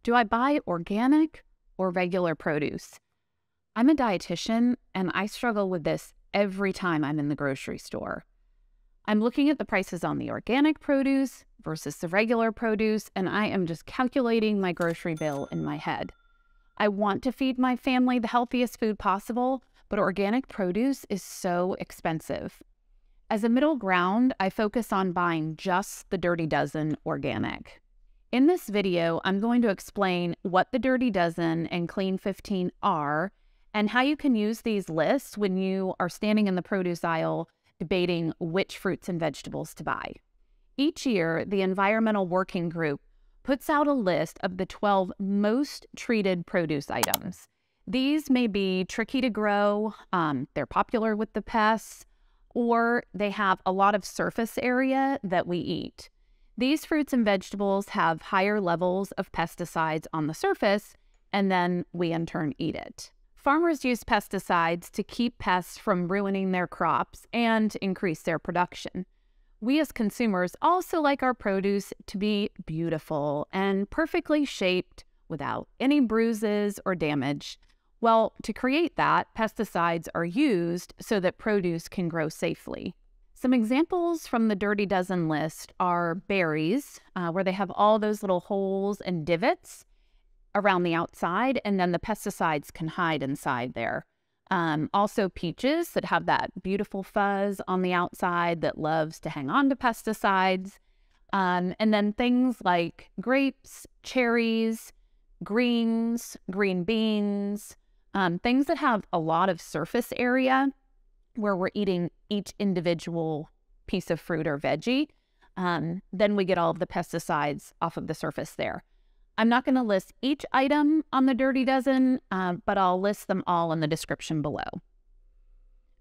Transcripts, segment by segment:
Do I buy organic or regular produce? I'm a dietitian and I struggle with this every time I'm in the grocery store. I'm looking at the prices on the organic produce versus the regular produce, and I am just calculating my grocery bill in my head. I want to feed my family the healthiest food possible, but organic produce is so expensive. As a middle ground, I focus on buying just the Dirty Dozen organic. In this video, I'm going to explain what the Dirty Dozen and Clean 15 are and how you can use these lists when you are standing in the produce aisle debating which fruits and vegetables to buy. Each year, the Environmental Working Group puts out a list of the 12 most treated produce items. These may be tricky to grow, they're popular with the pests, or they have a lot of surface area that we eat. These fruits and vegetables have higher levels of pesticides on the surface, and then we in turn eat it. Farmers use pesticides to keep pests from ruining their crops and increase their production. We as consumers also like our produce to be beautiful and perfectly shaped without any bruises or damage. Well, to create that, pesticides are used so that produce can grow safely. Some examples from the Dirty Dozen list are berries, where they have all those little holes and divots around the outside, and then the pesticides can hide inside there. Also peaches that have that beautiful fuzz on the outside that loves to hang on to pesticides. And then things like grapes, cherries, greens, green beans, things that have a lot of surface area where we're eating each individual piece of fruit or veggie. Then we get all of the pesticides off of the surface there. I'm not going to list each item on the Dirty Dozen, but I'll list them all in the description below.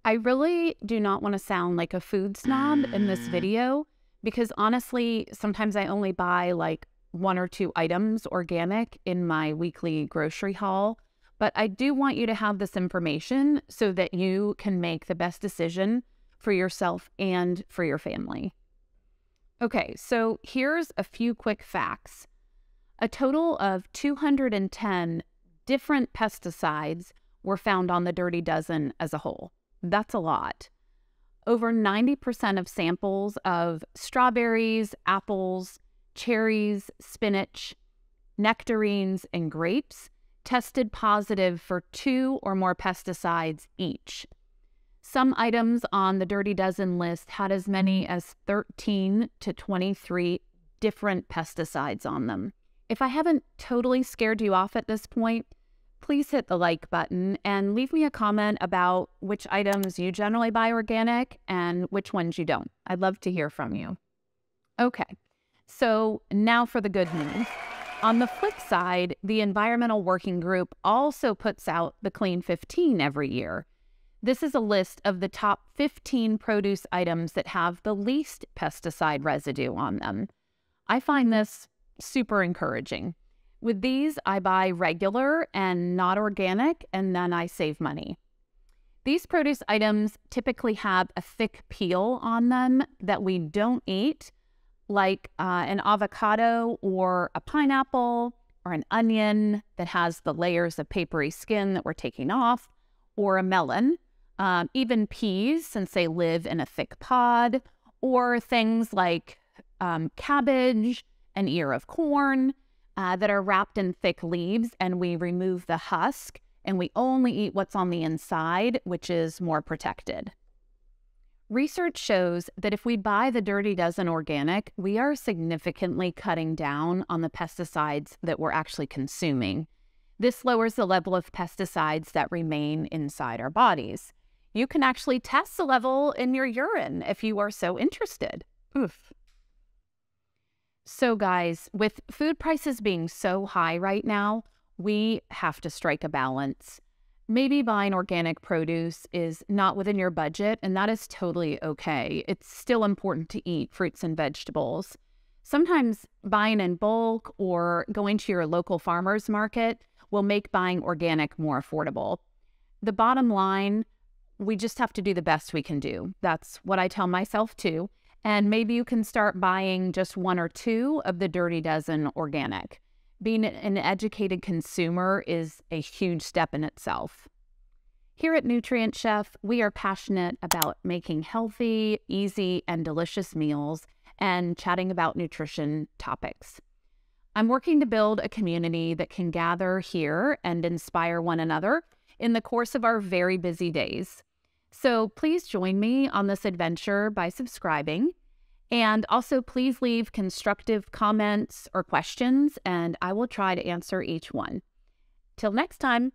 I really do not want to sound like a food snob in this video because honestly, sometimes I only buy like 1 or 2 items organic in my weekly grocery haul. But I do want you to have this information so that you can make the best decision for yourself and for your family. Okay, so here's a few quick facts. A total of 210 different pesticides were found on the Dirty Dozen as a whole. That's a lot. Over 90% of samples of strawberries, apples, cherries, spinach, nectarines, and grapes tested positive for 2 or more pesticides each. Some items on the Dirty Dozen list had as many as 13 to 23 different pesticides on them. If I haven't totally scared you off at this point, please hit the like button and leave me a comment about which items you generally buy organic and which ones you don't. I'd love to hear from you. Okay, so now for the good news. On the flip side, the Environmental Working Group also puts out the Clean 15 every year. This is a list of the top 15 produce items that have the least pesticide residue on them. I find this super encouraging. With these, I buy regular and not organic, and then I save money. These produce items typically have a thick peel on them that we don't eat, like an avocado or a pineapple or an onion that has the layers of papery skin that we're taking off, or a melon, even peas since they live in a thick pod, or things like cabbage, an ear of corn that are wrapped in thick leaves, and we remove the husk and we only eat what's on the inside, which is more protected. Research shows that if we buy the Dirty Dozen organic, we are significantly cutting down on the pesticides that we're actually consuming. This lowers the level of pesticides that remain inside our bodies. You can actually test the level in your urine if you are so interested. Oof. So guys, with food prices being so high right now, we have to strike a balance. Maybe buying organic produce is not within your budget, and that is totally okay. It's still important to eat fruits and vegetables. Sometimes buying in bulk or going to your local farmer's market will make buying organic more affordable. The bottom line, we just have to do the best we can do. That's what I tell myself too. And maybe you can start buying just 1 or 2 of the Dirty Dozen organic. being an educated consumer is a huge step in itself. Here at NutrientChef, we are passionate about making healthy, easy, and delicious meals and chatting about nutrition topics. I'm working to build a community that can gather here and inspire one another in the course of our very busy days. So please join me on this adventure by subscribing. And also please leave constructive comments or questions, and I will try to answer each one. Till next time.